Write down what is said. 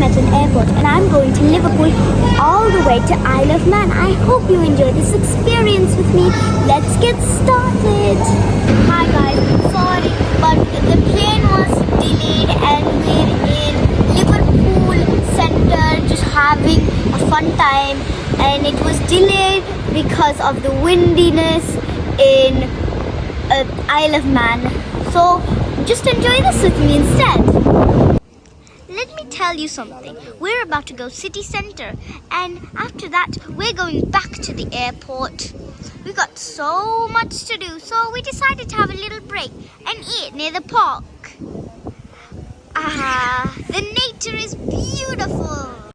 at an airport and I'm going to Liverpool all the way to Isle of Man. I hope you enjoy this experience with me. Let's get started. Hi guys, sorry but the plane was delayed and we're in Liverpoolcicentre just having a fun time, and it was delayed because of the windiness in Isle of Man. So just enjoy this with me instead. Let me tell you something. We're about to go city centre, and after that we're going back to the airport. We got so much to do, so we decided to have a little break and eat near the park. The nature is beautiful.